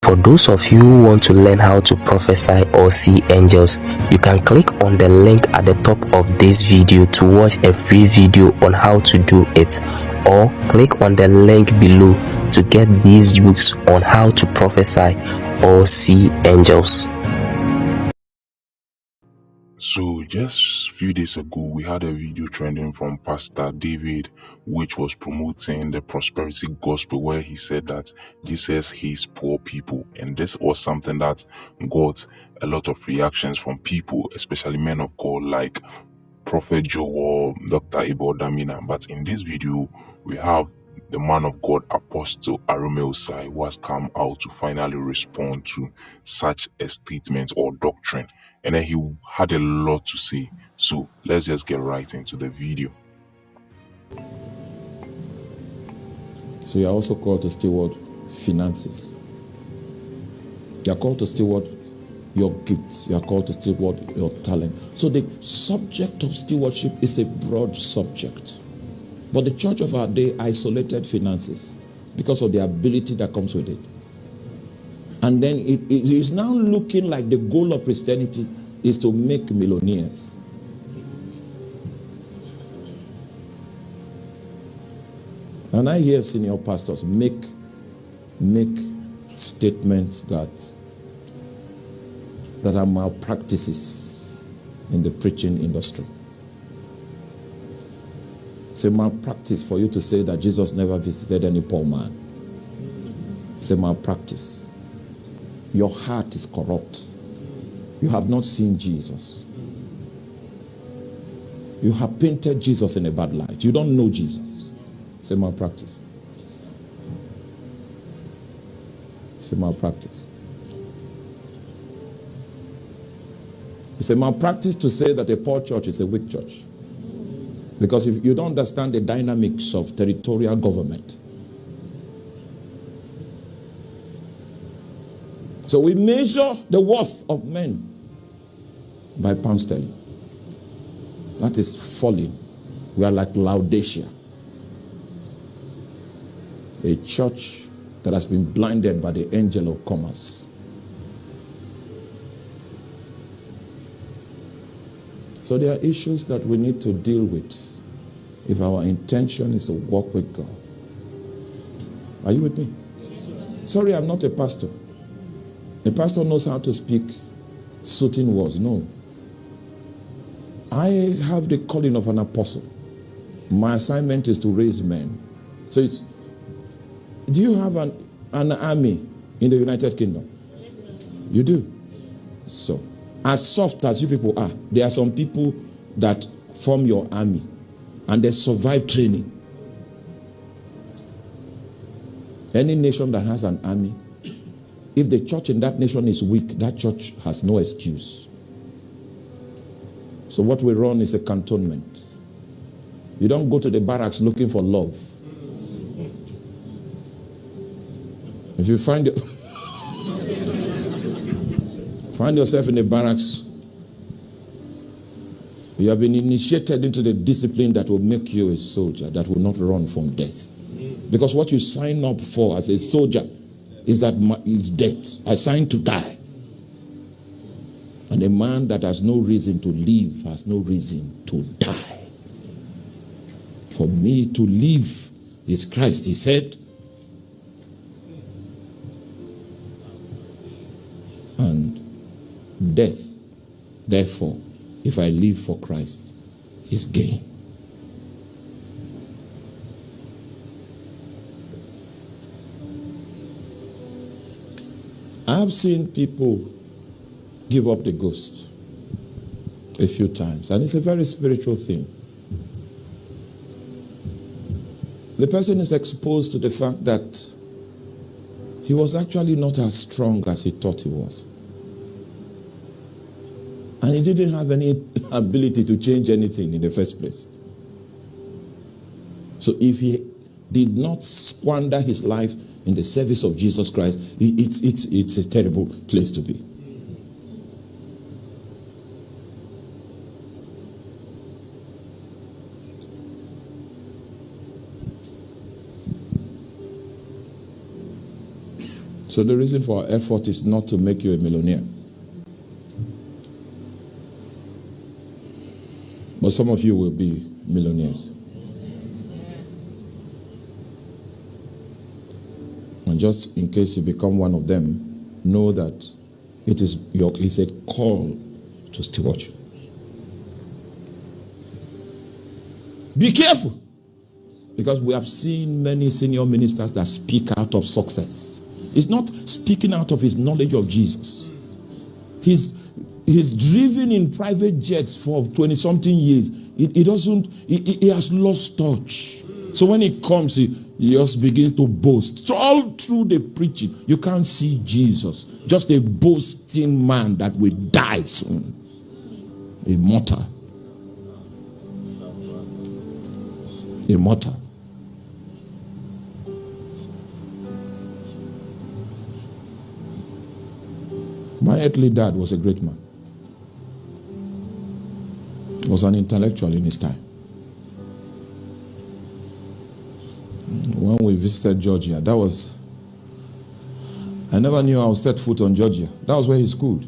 For those of you who want to learn how to prophesy or see angels, you can click on the link at the top of this video to watch a free video on how to do it, or click on the link below to get these books on how to prophesy or see angels. So just a few days ago, we had a video trending from Pastor David, which was promoting the prosperity gospel, where he said that Jesus hates poor people. And this was something that got a lot of reactions from people, especially men of God like Prophet Joel, Dr. Ibiyeomie. But in this video, we have the man of God, Apostle Arome Osayi, who has come out to finally respond to such a statement or doctrine. And then he had a lot to say. So let's just get right into the video. So you are also called to steward finances. You are called to steward your gifts. You are called to steward your talent. So the subject of stewardship is a broad subject. But the church of our day isolated finances because of the ability that comes with it. And then it is now looking like the goal of Christianity is to make millionaires. And I hear senior pastors make statements that are malpractices in the preaching industry. It's a malpractice for you to say that Jesus never visited any poor man. It's a malpractice. Your heart is corrupt. You have not seen Jesus. You have painted Jesus in a bad light. You don't know Jesus. It's a malpractice. It's a malpractice. It's a malpractice to say that a poor church is a weak church. Because if you don't understand the dynamics of territorial government. So we measure the worth of men by pound sterling. That is falling. We are like Laodicea, a church that has been blinded by the angel of commerce. So there are issues that we need to deal with if our intention is to walk with God. Are you with me? Yes, sorry, I'm not a pastor. A pastor knows how to speak soothing words. No. I have the calling of an apostle. My assignment is to raise men. So it's, do you have an army in the United Kingdom? Yes, you do? Yes. So, as soft as you people are, there are some people that form your army and they survive training. Any nation that has an army, if the church in that nation is weak, that church has no excuse. So what we run is a cantonment. You don't go to the barracks looking for love. If you find yourself in the barracks, you have been initiated into the discipline that will make you a soldier that will not run from death. Because what you sign up for as a soldier is that it's death. I signed to die. And a man that has no reason to live has no reason to die. For me to live is Christ, he said. And death, therefore, if I live for Christ, is gain. I have seen people give up the ghost a few times, and it's a very spiritual thing. The person is exposed to the fact that he was actually not as strong as he thought he was. And he didn't have any ability to change anything in the first place. So if he did not squander his life in the service of Jesus Christ, it's a terrible place to be. So the reason for our effort is not to make you a millionaire. But some of you will be millionaires. And just in case you become one of them, know that it's a call to stewardship. Be careful. Because we have seen many senior ministers that speak out of success. He's not speaking out of his knowledge of Jesus. He's driven in private jets for 20-something years. He has lost touch. So when he comes, he just begins to boast. So all through the preaching, you can't see Jesus. Just a boasting man that will die soon. A martyr. A martyr. My earthly dad was a great man. He was an intellectual in his time. When we visited Georgia, I never knew I would set foot on Georgia. That was where he schooled.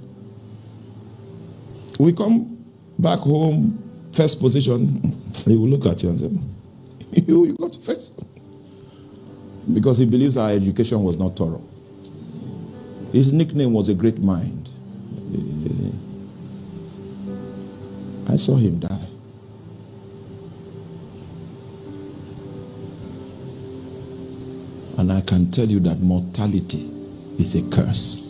We come back home, first position, he will look at you and say, you got first. Because he believes our education was not thorough. His nickname was a great mind. I saw him die. And I can tell you that mortality is a curse.